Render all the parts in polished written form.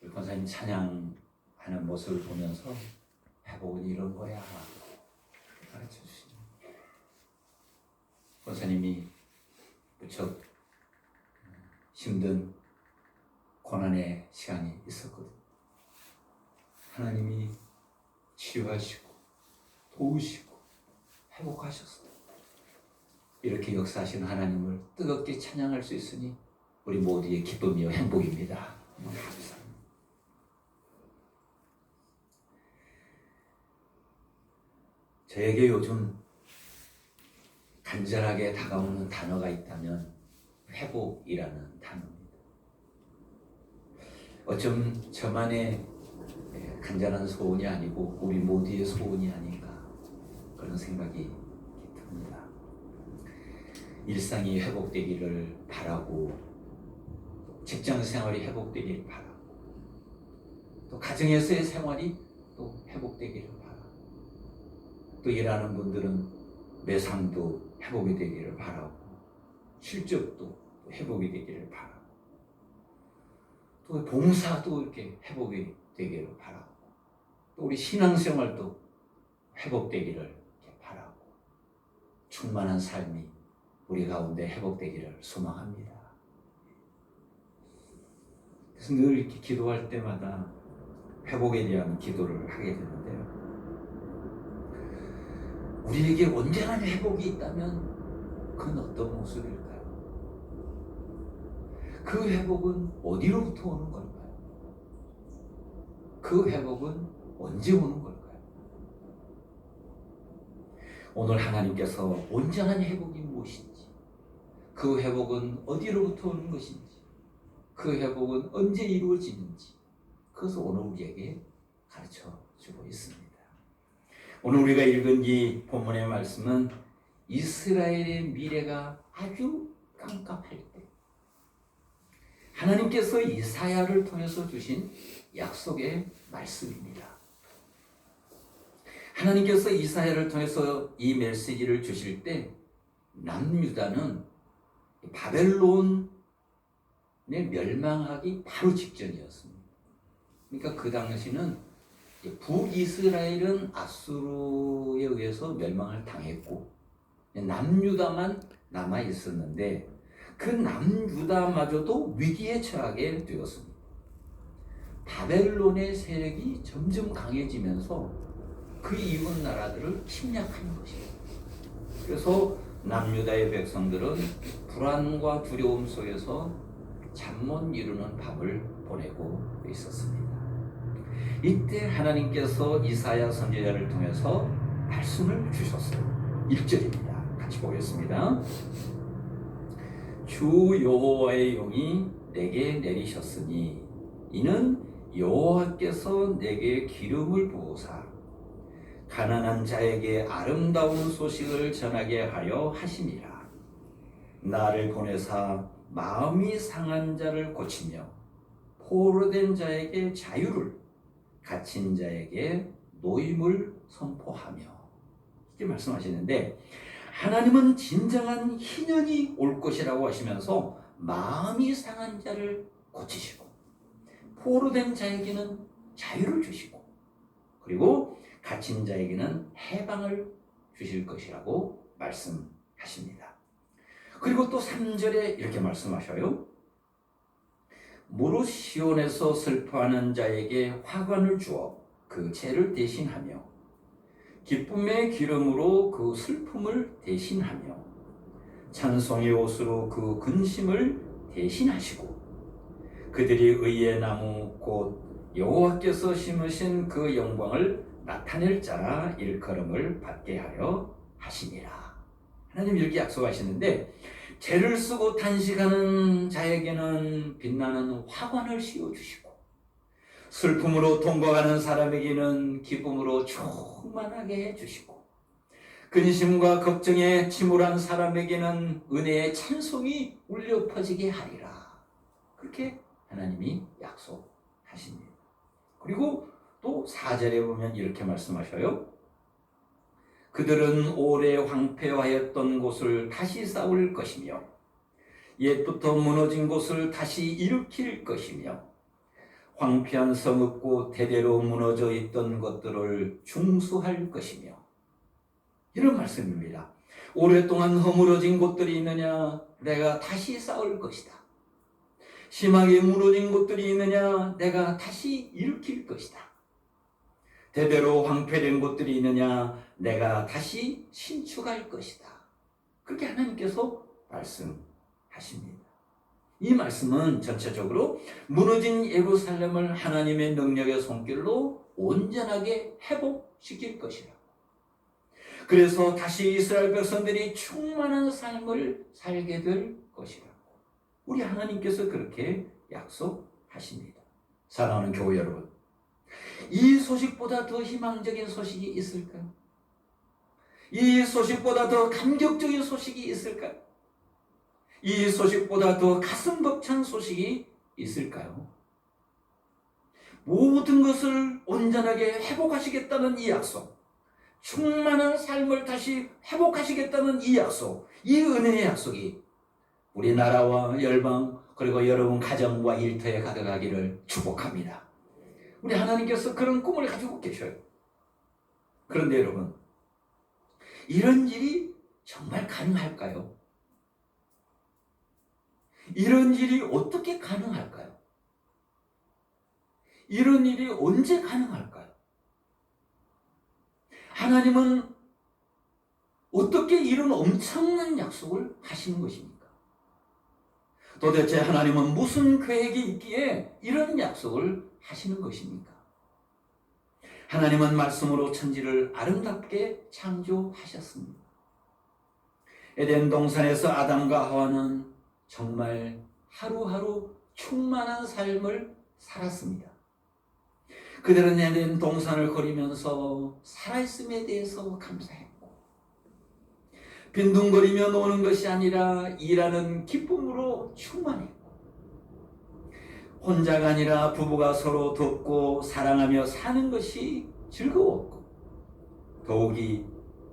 우리 권사님 찬양하는 모습을 보면서 회복은 이런 거야 가르쳐 주시는 권사님이 무척 힘든 고난의 시간이 있었거든요. 하나님이 치유하시고 도우시고 회복하셨어요. 이렇게 역사하신 하나님을 뜨겁게 찬양할 수 있으니 우리 모두의 기쁨이요 행복입니다. 감사합니다. 저에게 요즘 간절하게 다가오는 단어가 있다면 회복이라는 단어입니다. 어쩜 저만의 간절한 소원이 아니고 우리 모두의 소원이 아닌가 그런 생각이 듭니다. 일상이 회복되기를 바라고 직장 생활이 회복되기를 바라고 또 가정에서의 생활이 또 회복되기를 바라고 또 일하는 분들은 매상도 회복이 되기를 바라고 실적도 회복이 되기를 바라고 또 봉사도 이렇게 회복이 되기를 바라고 또 우리 신앙생활도 회복되기를 바라고 충만한 삶이 우리 가운데 회복되기를 소망합니다. 그래서 늘 이렇게 기도할 때마다 회복에 대한 기도를 하게 되는데요. 우리에게 온전한 회복이 있다면 그건 어떤 모습일까요? 그 회복은 어디로부터 오는 걸까요? 그 회복은 언제 오는 걸까요? 오늘 하나님께서 온전한 회복이 무엇인지, 그 회복은 어디로부터 오는 것인지, 그 회복은 언제 이루어지는지 그것을 오늘 우리에게 가르쳐 주고 있습니다. 오늘 우리가 읽은 이 본문의 말씀은 이스라엘의 미래가 아주 깜깜할 때 하나님께서 이사야를 통해서 주신 약속의 말씀입니다. 하나님께서 이사야를 통해서 이 메시지를 주실 때 남유다는 바벨론의 멸망하기 바로 직전이었습니다. 그러니까 그 당시는 북이스라엘은 아수르에 의해서 멸망을 당했고 남유다만 남아 있었는데 그 남유다마저도 위기에 처하게 되었습니다. 바벨론의 세력이 점점 강해지면서 그 이웃 나라들을 침략하는 것입니다. 그래서 남유다의 백성들은 불안과 두려움 속에서 잠 못 이루는 밤을 보내고 있었습니다. 이때 하나님께서 이사야 선지자를 통해서 말씀을 주셨어요. 1절입니다. 같이 보겠습니다. 주 여호와의 영이 내게 내리셨으니 이는 여호와께서 내게 기름을 부으사 가난한 자에게 아름다운 소식을 전하게 하여 하심이라. 나를 보내사 마음이 상한 자를 고치며 포로된 자에게 자유를 갇힌 자에게 노임을 선포하며 이렇게 말씀하시는데 하나님은 진정한 희년이 올 것이라고 하시면서 마음이 상한 자를 고치시고 포로된 자에게는 자유를 주시고 그리고 갇힌 자에게는 해방을 주실 것이라고 말씀하십니다. 그리고 또 3절에 이렇게 말씀하셔요. 무릇 시온에서 슬퍼하는 자에게 화관을 주어 그 죄를 대신하며 기쁨의 기름으로 그 슬픔을 대신하며 찬송의 옷으로 그 근심을 대신하시고 그들이 의의 나무 곧 여호와께서 심으신 그 영광을 나타낼 자라 일컬음을 받게 하려 하시니라. 하나님 이렇게 약속하시는데 죄를 쓰고 탄식하는 자에게는 빛나는 화관을 씌워주시고 슬픔으로 통과하는 사람에게는 기쁨으로 충만하게 해주시고 근심과 걱정에 침울한 사람에게는 은혜의 찬송이 울려 퍼지게 하리라. 그렇게 하나님이 약속하십니다. 그리고 또 4절에 보면 이렇게 말씀하셔요. 그들은 오래 황폐화했던 곳을 다시 쌓을 것이며 옛부터 무너진 곳을 다시 일으킬 것이며 황폐한 성읍고 대대로 무너져 있던 것들을 중수할 것이며, 이런 말씀입니다. 오랫동안 허물어진 곳들이 있느냐, 내가 다시 쌓을 것이다. 심하게 무너진 곳들이 있느냐, 내가 다시 일으킬 것이다. 대대로 황폐된 곳들이 있느냐, 내가 다시 신축할 것이다. 그렇게 하나님께서 말씀하십니다. 이 말씀은 전체적으로 무너진 예루살렘을 하나님의 능력의 손길로 온전하게 회복시킬 것이라. 그래서 다시 이스라엘 백성들이 충만한 삶을 살게 될 것이라고 우리 하나님께서 그렇게 약속하십니다. 사랑하는 교회 여러분, 이 소식보다 더 희망적인 소식이 있을까요? 이 소식보다 더 감격적인 소식이 있을까요? 이 소식보다 더 가슴 벅찬 소식이 있을까요? 모든 것을 온전하게 회복하시겠다는 이 약속, 충만한 삶을 다시 회복하시겠다는 이 약속, 이 은혜의 약속이 우리나라와 열방 그리고 여러분 가정과 일터에 가득하기를 축복합니다. 우리 하나님께서 그런 꿈을 가지고 계셔요. 그런데 여러분, 이런 일이 정말 가능할까요? 이런 일이 어떻게 가능할까요? 이런 일이 언제 가능할까요? 하나님은 어떻게 이런 엄청난 약속을 하시는 것입니까? 도대체 하나님은 무슨 계획이 있기에 이런 약속을 하시는 것입니까? 하나님은 말씀으로 천지를 아름답게 창조하셨습니다. 에덴 동산에서 아담과 하와는 정말 하루하루 충만한 삶을 살았습니다. 그들은 에덴 동산을 거리면서 살아있음에 대해서 감사했고, 빈둥거리며 노는 것이 아니라 일하는 기쁨으로 충만했고, 혼자가 아니라 부부가 서로 돕고 사랑하며 사는 것이 즐거웠고, 더욱이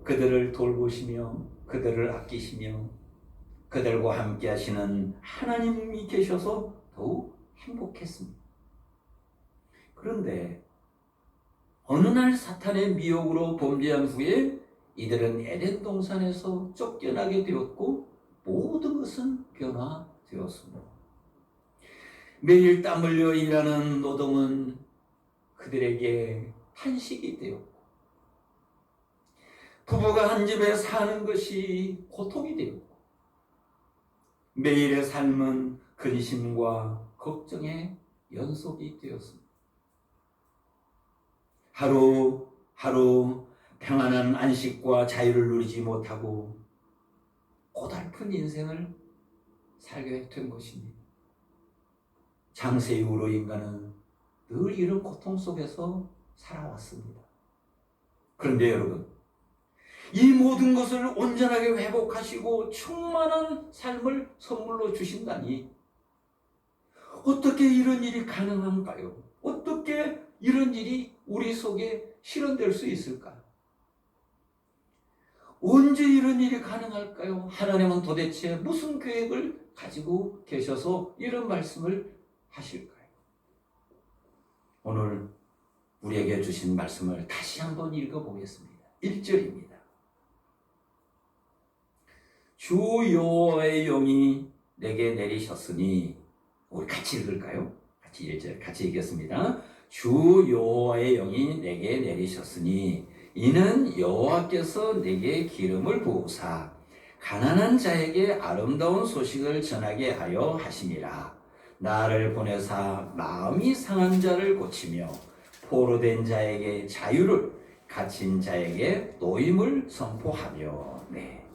그들을 돌보시며 그들을 아끼시며 그들과 함께 하시는 하나님이 계셔서 더욱 행복했습니다. 그런데 어느 날 사탄의 미혹으로 범죄한 후에 이들은 에덴 동산에서 쫓겨나게 되었고 모든 것은 변화되었습니다. 매일 땀 흘려 일하는 노동은 그들에게 탄식이 되었고, 부부가 한 집에 사는 것이 고통이 되었고, 매일의 삶은 근심과 걱정의 연속이 되었습니다. 하루하루 평안한 안식과 자유를 누리지 못하고 고달픈 인생을 살게 된 것입니다. 창세 이후로 인간은 늘 이런 고통 속에서 살아왔습니다. 그런데 여러분, 이 모든 것을 온전하게 회복하시고 충만한 삶을 선물로 주신다니 어떻게 이런 일이 가능한가요? 어떻게 이런 일이 우리 속에 실현될 수 있을까요? 언제 이런 일이 가능할까요? 하나님은 도대체 무슨 계획을 가지고 계셔서 이런 말씀을 하실까요? 오늘 우리에게 주신 말씀을 다시 한번 읽어보겠습니다. 1절입니다. 주 여호와의 영이 내게 내리셨으니, 우리 같이 읽을까요? 같이 1절 같이 읽겠습니다. 주 여호와의 영이 내게 내리셨으니 이는 여호와께서 내게 기름을 부으사 가난한 자에게 아름다운 소식을 전하게 하여 하심이라. 나를 보내사 마음이 상한 자를 고치며 포로된 자에게 자유를, 갇힌 자에게 노임을 선포하며. 네.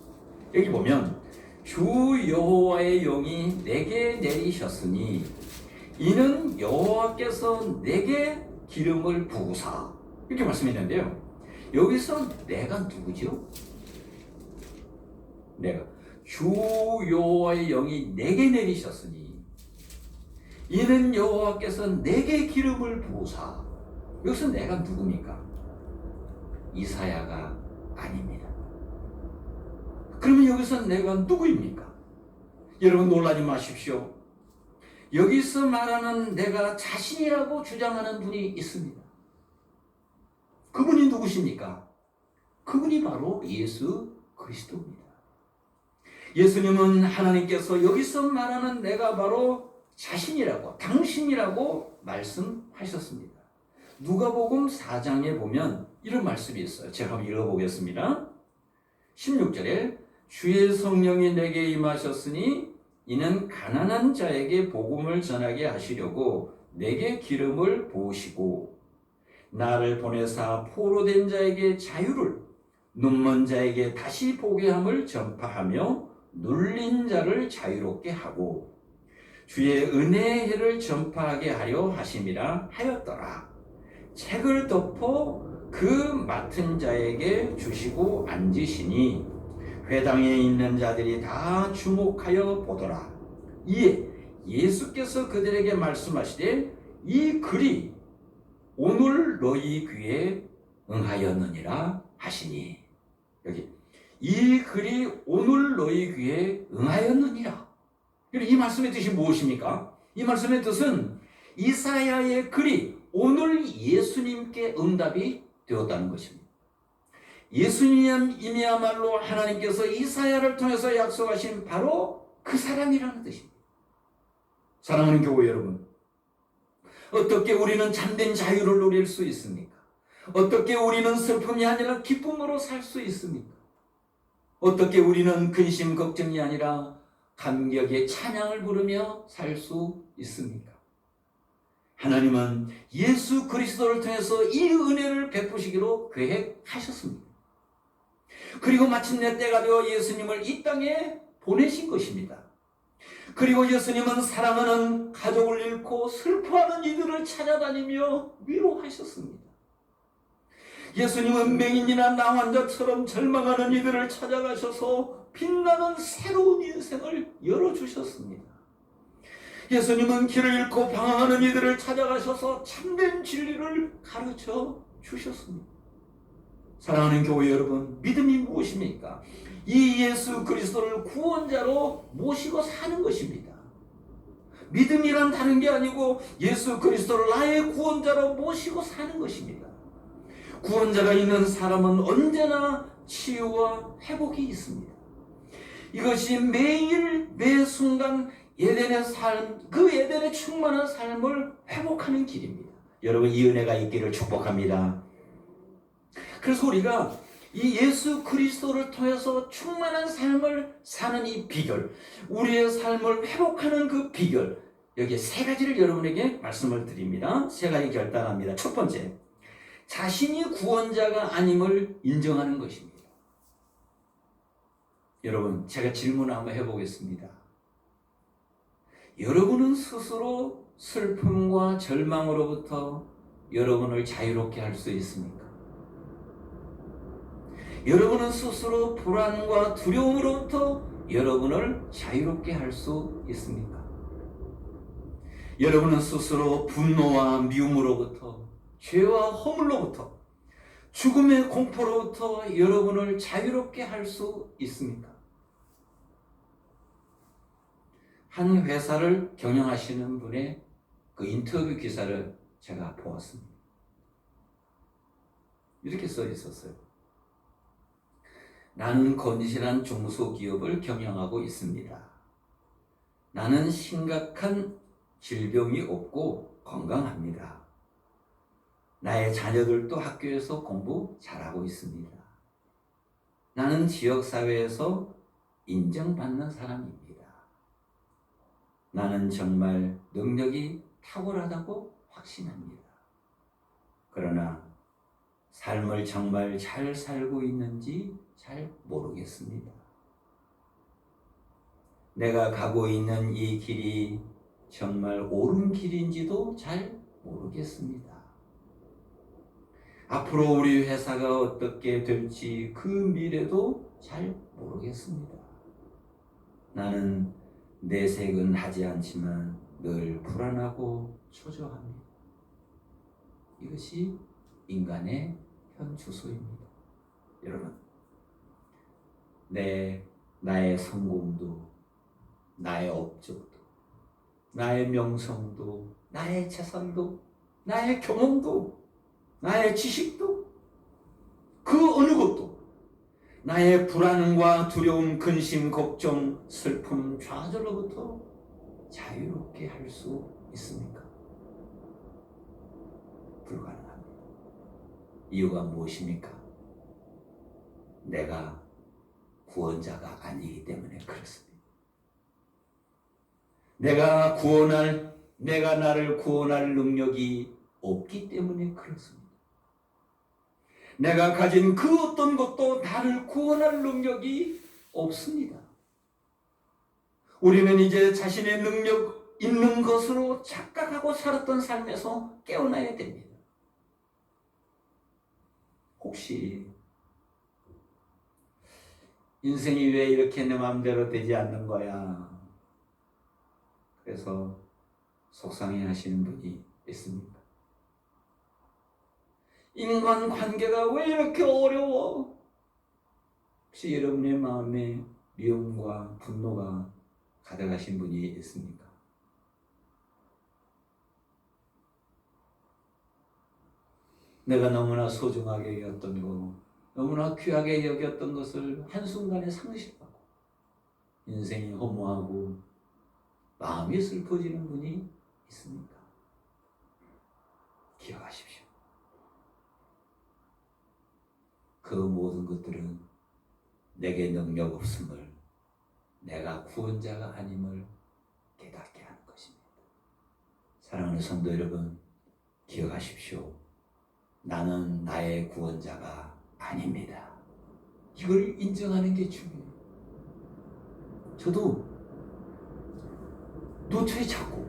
여기 보면 주 여호와의 영이 내게 내리셨으니 이는 여호와께서 내게 기름을 부으사, 이렇게 말씀했는데요. 여기서 내가 누구죠? 내가 주 여호와의 영이 내게 내리셨으니 이는 여호와께서 내게 기름을 부으사. 여기서 내가 누굽니까? 이사야가 아닙니다. 그러면 여기서 내가 누구입니까? 여러분 놀라지 마십시오. 여기서 말하는 내가 자신이라고 주장하는 분이 있습니다. 그분이 누구십니까? 그분이 바로 예수 그리스도입니다. 예수님은 하나님께서 여기서 말하는 내가 바로 자신이라고, 당신이라고 말씀하셨습니다. 누가복음 4장에 보면 이런 말씀이 있어요. 제가 한번 읽어보겠습니다. 16절에 주의 성령이 내게 임하셨으니 이는 가난한 자에게 복음을 전하게 하시려고 내게 기름을 부으시고 나를 보내사 포로된 자에게 자유를, 눈먼 자에게 다시 보게 함을 전파하며 눌린 자를 자유롭게 하고 주의 은혜의 해를 전파하게 하려 하심이라 하였더라. 책을 덮어 그 맡은 자에게 주시고 앉으시니 회당에 있는 자들이 다 주목하여 보더라. 이에 예수께서 그들에게 말씀하시되 이 글이 오늘 너희 귀에 응하였느니라 하시니, 여기 이 글이 오늘 너희 귀에 응하였느니라. 이 말씀의 뜻이 무엇입니까? 이 말씀의 뜻은 이사야의 글이 오늘 예수님께 응답이 되었다는 것입니다. 예수님이야말로 하나님께서 이사야를 통해서 약속하신 바로 그 사람이라는 뜻입니다. 사랑하는 교회 여러분, 어떻게 우리는 참된 자유를 누릴 수 있습니까? 어떻게 우리는 슬픔이 아니라 기쁨으로 살 수 있습니까? 어떻게 우리는 근심 걱정이 아니라 감격의 찬양을 부르며 살 수 있습니까? 하나님은 예수 그리스도를 통해서 이 은혜를 베푸시기로 계획하셨습니다. 그리고 마침내 때가 되어 예수님을 이 땅에 보내신 것입니다. 그리고 예수님은 사랑하는 가족을 잃고 슬퍼하는 이들을 찾아다니며 위로하셨습니다. 예수님은 맹인이나 나환자처럼 절망하는 이들을 찾아가셔서 빛나는 새로운 인생을 열어주셨습니다. 예수님은 길을 잃고 방황하는 이들을 찾아가셔서 참된 진리를 가르쳐 주셨습니다. 사랑하는 교회 여러분, 믿음이 무엇입니까? 이 예수 그리스도를 구원자로 모시고 사는 것입니다. 믿음이란 다른 게 아니고 예수 그리스도를 나의 구원자로 모시고 사는 것입니다. 구원자가 있는 사람은 언제나 치유와 회복이 있습니다. 이것이 매일 매 순간 에덴의 삶, 그 에덴의 충만한 삶을 회복하는 길입니다. 여러분, 이 은혜가 있기를 축복합니다. 그래서 우리가 이 예수 그리스도를 통해서 충만한 삶을 사는 이 비결, 우리의 삶을 회복하는 그 비결, 여기에 세 가지를 여러분에게 말씀을 드립니다. 세 가지 결단합니다. 첫 번째, 자신이 구원자가 아님을 인정하는 것입니다. 여러분, 제가 질문을 한번 해보겠습니다. 여러분은 스스로 슬픔과 절망으로부터 여러분을 자유롭게 할 수 있습니까? 여러분은 스스로 불안과 두려움으로부터 여러분을 자유롭게 할 수 있습니까? 여러분은 스스로 분노와 미움으로부터, 죄와 허물로부터, 죽음의 공포로부터 여러분을 자유롭게 할 수 있습니까? 한 회사를 경영하시는 분의 그 인터뷰 기사를 제가 보았습니다. 이렇게 써 있었어요. 나는 건실한 중소기업을 경영하고 있습니다. 나는 심각한 질병이 없고 건강합니다. 나의 자녀들도 학교에서 공부 잘하고 있습니다. 나는 지역사회에서 인정받는 사람입니다. 나는 정말 능력이 탁월하다고 확신합니다. 그러나 삶을 정말 잘 살고 있는지 잘 모르겠습니다. 내가 가고 있는 이 길이 정말 옳은 길인지도 잘 모르겠습니다. 앞으로 우리 회사가 어떻게 될지 그 미래도 잘 모르겠습니다. 나는 내색은 하지 않지만 늘 불안하고 초조합니다. 이것이 인간의 현 주소입니다. 여러분, 나의 성공도, 나의 업적도, 나의 명성도, 나의 재산도, 나의 경험도, 나의 지식도, 그 어느 것도 나의 불안과 두려움, 근심, 걱정, 슬픔, 좌절로부터 자유롭게 할 수 있습니까? 불가능합니다. 이유가 무엇입니까? 내가 구원자가 아니기 때문에 그렇습니다. 내가 나를 구원할 능력이 없기 때문에 그렇습니다. 내가 가진 그 어떤 것도 나를 구원할 능력이 없습니다. 우리는 이제 자신의 능력 있는 것으로 착각하고 살았던 삶에서 깨어나야 됩니다. 혹시 인생이 왜 이렇게 내 마음대로 되지 않는 거야? 그래서 속상해 하시는 분이 있습니까? 인간관계가 왜 이렇게 어려워? 혹시 여러분의 마음에 미움과 분노가 가득하신 분이 있습니까? 내가 너무나 소중하게 여겼던 거, 너무나 귀하게 여겼던 것을 한순간에 상실하고 인생이 허무하고 마음이 슬퍼지는 분이 있습니까? 기억하십시오. 그 모든 것들은 내게 능력 없음을, 내가 구원자가 아님을 깨닫게 하는 것입니다. 사랑하는 성도 여러분, 기억하십시오. 나는 나의 구원자가 아닙니다. 이걸 인정하는 게 중요해요. 저도 노출이 자꾸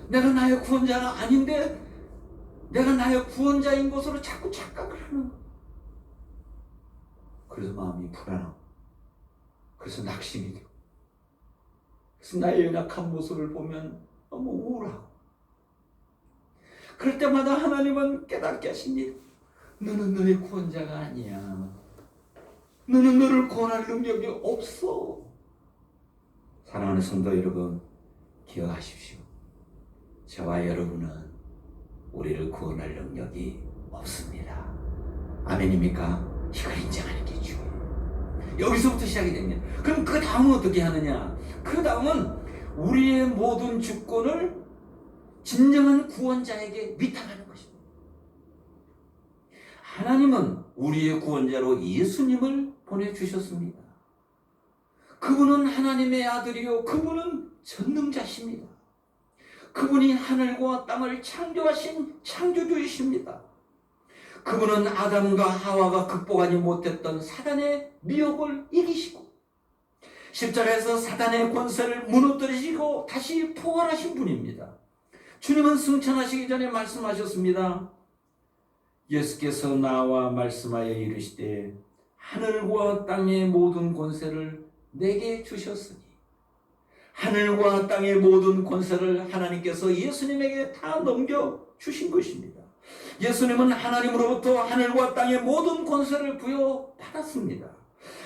내가 나의 구원자가 아닌데 내가 나의 구원자인 것으로 자꾸 착각을 하는 거예요. 그래서 마음이 불안하고, 그래서 낙심이 되고, 그래서 나의 연약한 모습을 보면 너무 우울하고, 그럴 때마다 하나님은 깨닫게 하십니다. 너는 너의 구원자가 아니야. 너는 너를 구원할 능력이 없어. 사랑하는 성도 여러분, 기억하십시오. 저와 여러분은 우리를 구원할 능력이 없습니다. 아멘입니까? 이걸 인정하는 게 중요해요. 여기서부터 시작이 됩니다. 그럼 그 다음은 어떻게 하느냐? 그 다음은 우리의 모든 주권을 진정한 구원자에게 위탁하는 것입니다. 하나님은 우리의 구원자로 예수님을 보내주셨습니다. 그분은 하나님의 아들이요, 그분은 전능자십니다. 그분이 하늘과 땅을 창조하신 창조주이십니다. 그분은 아담과 하와가 극복하지 못했던 사단의 미혹을 이기시고 십자가에서 사단의 권세를 무너뜨리시고 다시 부활하신 분입니다. 주님은 승천하시기 전에 말씀하셨습니다. 예수께서 나와 말씀하여 이르시되 하늘과 땅의 모든 권세를 내게 주셨으니, 하늘과 땅의 모든 권세를 하나님께서 예수님에게 다 넘겨주신 것입니다. 예수님은 하나님으로부터 하늘과 땅의 모든 권세를 부여받았습니다.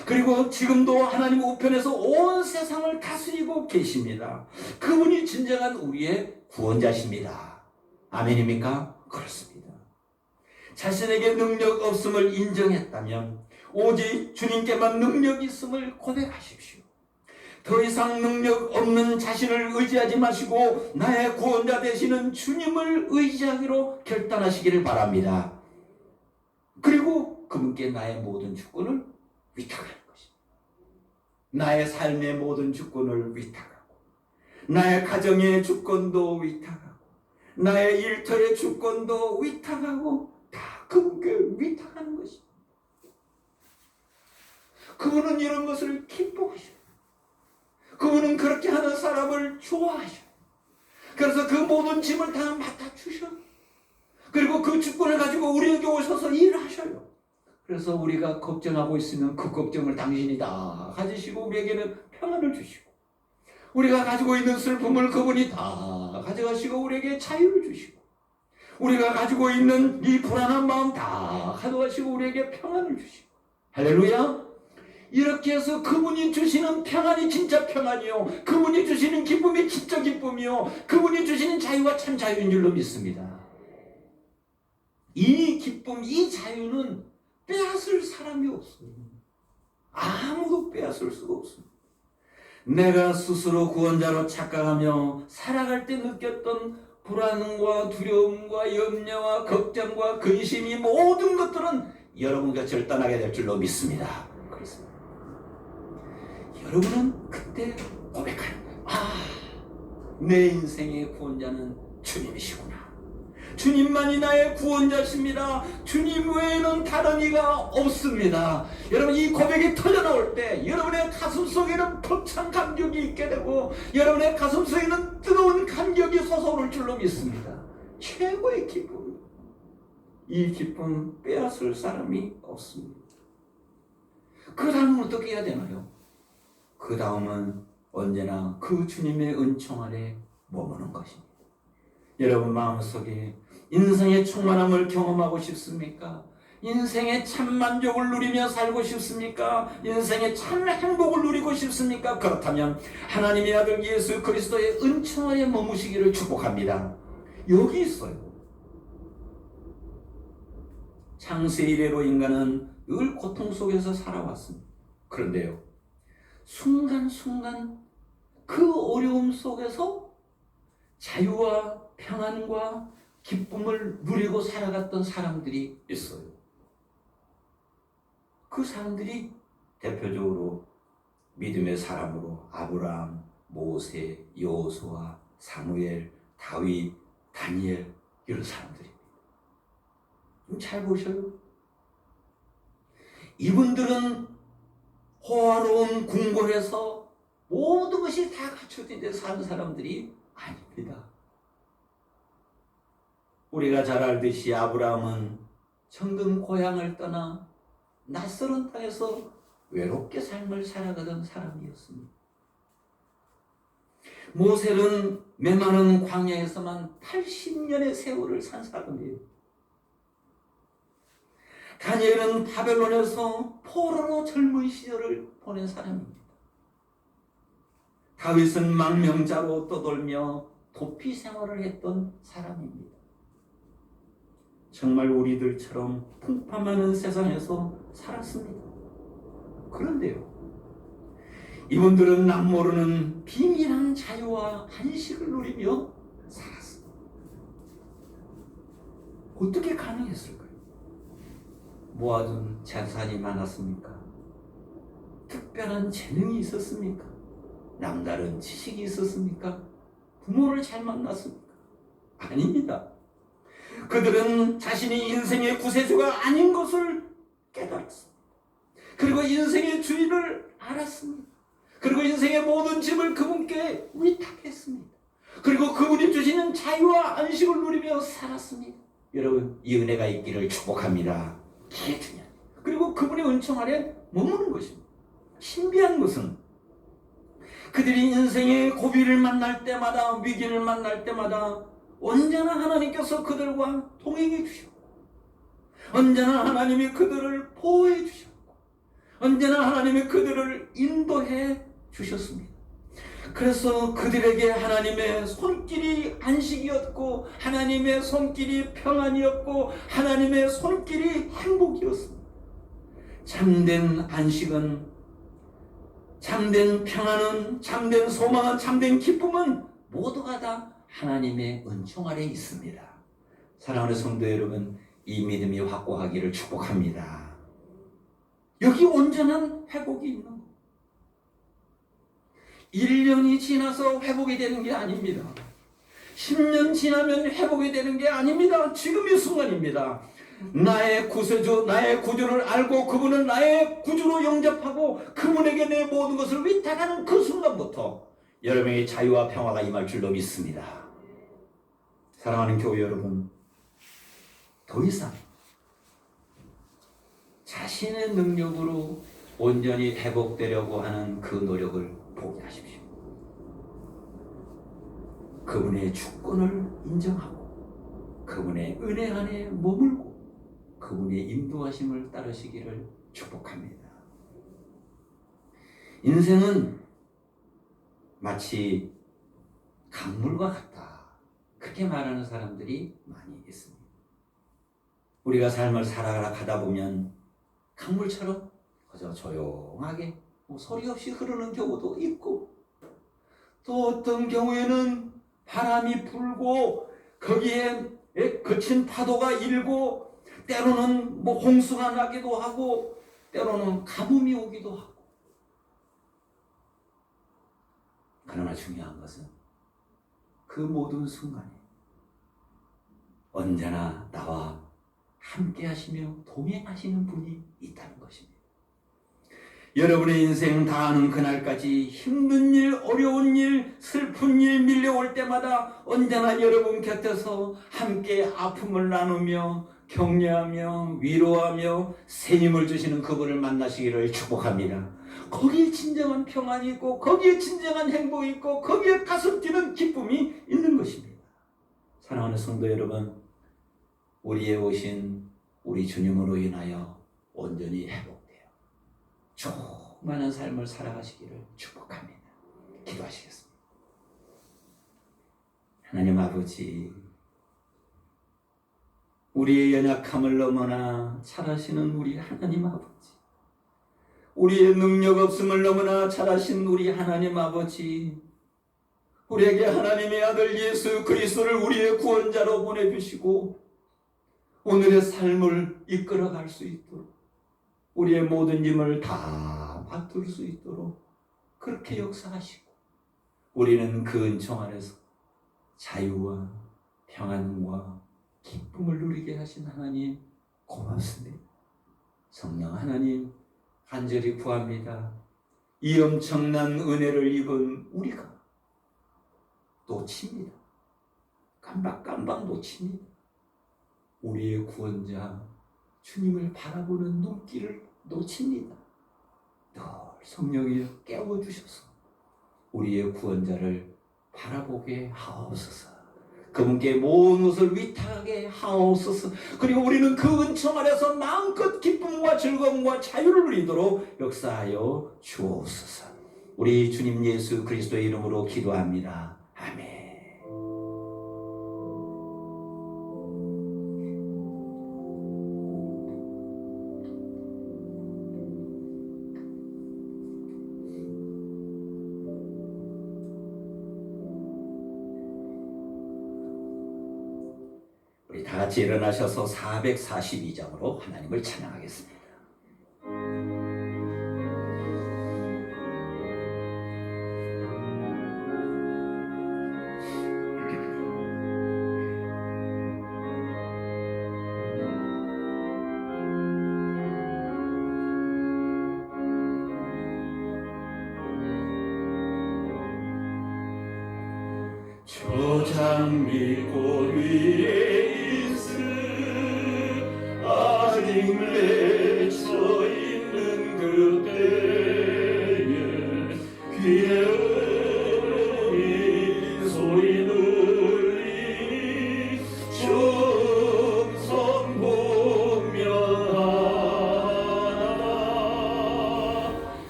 그리고 지금도 하나님 우편에서 온 세상을 다스리고 계십니다. 그분이 진정한 우리의 구원자십니다. 아멘입니까? 그렇습니다. 자신에게 능력 없음을 인정했다면 오직 주님께만 능력이 있음을 고백하십시오. 더 이상 능력 없는 자신을 의지하지 마시고 나의 구원자 되시는 주님을 의지하기로 결단하시기를 바랍니다. 그리고 그분께 나의 모든 주권을 위탁하는 것입니다. 나의 삶의 모든 주권을 위탁하고, 나의 가정의 주권도 위탁하고, 나의 일터의 주권도 위탁하고, 다 그분께 위탁하는 것입니다. 그분은 이런 것을 기뻐하셔요. 그분은 그렇게 하는 사람을 좋아하셔요. 그래서 그 모든 짐을 다 맡아주셔요. 그리고 그 주권을 가지고 우리에게 오셔서 일하셔요. 그래서 우리가 걱정하고 있으면 그 걱정을 당신이 다 가지시고 우리에게는 평안을 주시고, 우리가 가지고 있는 슬픔을 그분이 다 가져가시고 우리에게 자유를 주시고, 우리가 가지고 있는 이 불안한 마음 다 가져가시고 우리에게 평안을 주시고, 할렐루야! 이렇게 해서 그분이 주시는 평안이 진짜 평안이요, 그분이 주시는 기쁨이 진짜 기쁨이요, 그분이 주시는 자유가 참 자유인 줄로 믿습니다. 이 기쁨, 이 자유는 빼앗을 사람이 없어요. 아무도 빼앗을 수가 없습니다. 내가 스스로 구원자로 착각하며 살아갈 때 느꼈던 불안과 두려움과 염려와 걱정과 근심이 모든 것들은 여러분 곁을 떠나게 될 줄로 믿습니다. 그렇습니다. 여러분은 그때 고백하는 거예요. 내 인생의 구원자는 주님이시구나. 주님만이 나의 구원자십니다. 주님 외에는 다른 이가 없습니다. 여러분, 이 고백이 터져나올 때 여러분의 가슴 속에는 벅찬 감격이 있게 되고 여러분의 가슴 속에는 뜨거운 감격이 솟아오를 줄로 믿습니다. 최고의 기쁨. 이 기쁨 빼앗을 사람이 없습니다. 그 다음은 어떻게 해야 되나요? 그 다음은 언제나 그 주님의 은총 아래 머무는 것입니다. 여러분 마음속에 인생의 충만함을 경험하고 싶습니까? 인생의 참 만족을 누리며 살고 싶습니까? 인생의 참 행복을 누리고 싶습니까? 그렇다면 하나님의 아들 예수 그리스도의 은총 아래 머무시기를 축복합니다. 여기 있어요. 창세 이래로 인간은 늘 고통 속에서 살아왔습니다. 그런데요, 순간순간 그 어려움 속에서 자유와 평안과 기쁨을 누리고 살아갔던 사람들이 있어요. 그 사람들이 대표적으로 믿음의 사람으로 아브라함, 모세, 여호수아, 사무엘, 다윗, 다니엘, 이런 사람들입니다. 잘 보셔요. 이분들은 호화로운 궁궐에서 모든 것이 다 갖춰진 데 사는 사람들이 아닙니다. 우리가 잘 알듯이 아브라함은 정든 고향을 떠나 낯설은 땅에서 외롭게 삶을 살아가던 사람이었습니다. 모세는 메마른 광야에서만 80년의 세월을 산 사람이에요. 다니엘은 바벨론에서 포로로 젊은 시절을 보낸 사람입니다. 다윗은 망명자로 떠돌며 도피 생활을 했던 사람입니다. 정말 우리들처럼 풍파 많은 세상에서 살았습니다. 그런데요, 이분들은 남모르는 비밀한 자유와 안식을 누리며 살았습니다. 어떻게 가능했을까요? 모아둔 재산이 많았습니까? 특별한 재능이 있었습니까? 남다른 지식이 있었습니까? 부모를 잘 만났습니까? 아닙니다. 그들은 자신이 인생의 구세주가 아닌 것을 깨달았습니다. 그리고 인생의 주인을 알았습니다. 그리고 인생의 모든 짐을 그분께 위탁했습니다. 그리고 그분이 주시는 자유와 안식을 누리며 살았습니다. 여러분, 이 은혜가 있기를 축복합니다. 이게 중요합니다. 그리고 그분의 은총 아래 머무는 것입니다. 신비한 것은 그들이 인생의 고비를 만날 때마다, 위기를 만날 때마다 언제나 하나님께서 그들과 동행해 주셨고, 언제나 하나님이 그들을 보호해 주셨고, 언제나 하나님이 그들을 인도해 주셨습니다. 그래서 그들에게 하나님의 손길이 안식이었고, 하나님의 손길이 평안이었고, 하나님의 손길이 행복이었습니다. 참된 안식은, 참된 평안은, 참된 소망은, 참된 기쁨은 모두가 다 하나님의 은총 아래 있습니다. 사랑하는 성도 여러분, 이 믿음이 확고하기를 축복합니다. 여기 온전한 회복이 있는 것. 1년이 지나서 회복이 되는 게 아닙니다. 10년 지나면 회복이 되는 게 아닙니다. 지금 이 순간입니다. 나의 구세주, 나의 구주를 알고 그분을 나의 구주로 영접하고 그분에게 내 모든 것을 위탁하는 그 순간부터 여러분의 자유와 평화가 임할 줄로 믿습니다. 사랑하는 교회 여러분, 더 이상 자신의 능력으로 온전히 회복되려고 하는 그 노력을 포기하십시오. 그분의 주권을 인정하고 그분의 은혜 안에 머물고 그분의 인도하심을 따르시기를 축복합니다. 인생은 마치 강물과 같다. 그렇게 말하는 사람들이 많이 있습니다. 우리가 삶을 살아가다 보면 강물처럼 그저 조용하게 소리 없이 흐르는 경우도 있고, 또 어떤 경우에는 바람이 불고 거기에 거친 파도가 일고, 때로는 홍수가 나기도 하고, 때로는 가뭄이 오기도 하고. 그러나 중요한 것은 그 모든 순간에 언제나 나와 함께 하시며 동행하시는 분이 있다는 것입니다. 여러분의 인생 다 하는 그날까지 힘든 일, 어려운 일, 슬픈 일 밀려올 때마다 언제나 여러분 곁에서 함께 아픔을 나누며 격려하며 위로하며 새 힘을 주시는 그분을 만나시기를 축복합니다. 거기에 진정한 평안이 있고, 거기에 진정한 행복이 있고, 거기에 가슴 뛰는 기쁨이 있는 것입니다. 사랑하는 성도 여러분, 우리의 오신 우리 주님으로 인하여 온전히 회복되어 충만한 삶을 살아가시기를 축복합니다. 기도하시겠습니다. 하나님 아버지, 우리의 연약함을 너무나 잘 아시는 우리 하나님 아버지, 우리의 능력 없음을 너무나 잘 아신 우리 하나님 아버지, 우리에게 하나님의 아들 예수 그리스도를 우리의 구원자로 보내주시고 오늘의 삶을 이끌어갈 수 있도록, 우리의 모든 짐을 다 맡을 수 있도록 그렇게 역사하시고, 우리는 그 은총 안에서 자유와 평안과 기쁨을 누리게 하신 하나님 고맙습니다. 성령 하나님 간절히 구합니다. 이 엄청난 은혜를 입은 우리가 놓칩니다. 깜박깜박 놓칩니다. 우리의 구원자 주님을 바라보는 눈길을 놓칩니다. 늘 성령이 깨워주셔서 우리의 구원자를 바라보게 하옵소서. 그분께 모든 것을 위탁하게 하옵소서. 그리고 우리는 그 은총 아래서 마음껏 기쁨과 즐거움과 자유를 누리도록 역사하여 주옵소서. 우리 주님 예수 그리스도의 이름으로 기도합니다. 아멘. 우리 다 같이 일어나셔서 442장으로 하나님을 찬양하겠습니다. 저 장미꽃 위에 있을 아직 맺혀 있는 그때에 귀에 어린이 소리 들리니 정성 공명하나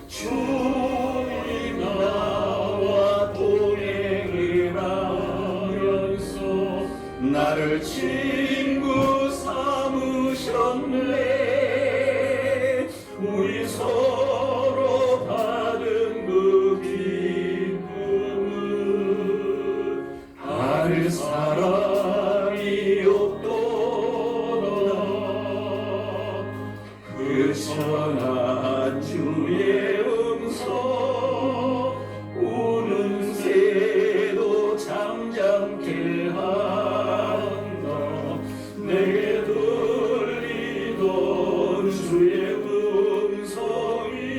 주님 나와 동행이라면서 나를 친구 삼으셨네. 우리 서로 받은 그 기쁨은 알 사람이 없도다. 그 천한 주의 음성 우는 새도 잠잠케 한다. 내게 들리던 주의 음성이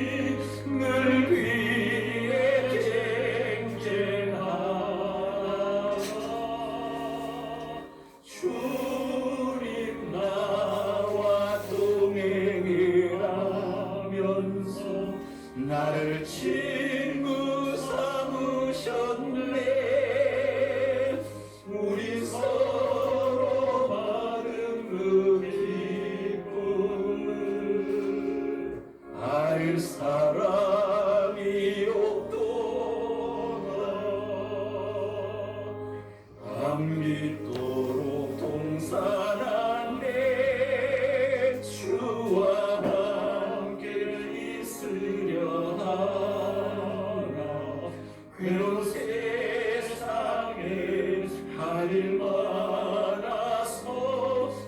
나를 만나서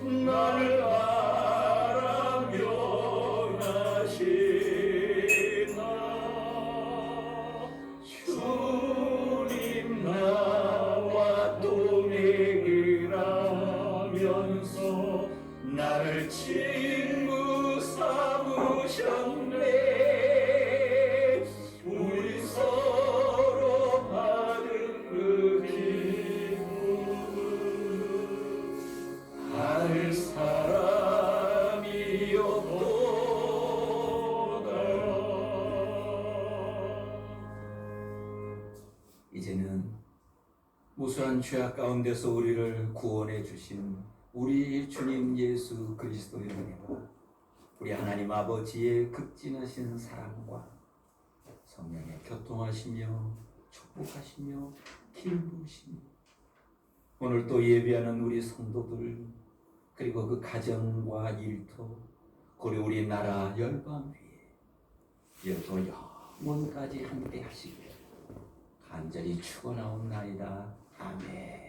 나를 알아 명하시나 주님 나와 동행을 하면서 나를 친구 삼으셨네 우리 서로 받은 그 기쁨은 할 사람이 없도다. 이제는 무수한 죄악 가운데서 우리를 구원해 주신 우리 주님 예수 그리스도의 은혜와 우리 하나님 아버지의 극진하신 사랑과 성령의 교통하시며 축복하시며 길부시며 오늘 또 예배하는 우리 성도들 그리고 그 가정과 일터 그리고 우리 나라 열방 위에 여도 영원까지 함께 하시길 간절히 축원하옵나이다. 아멘.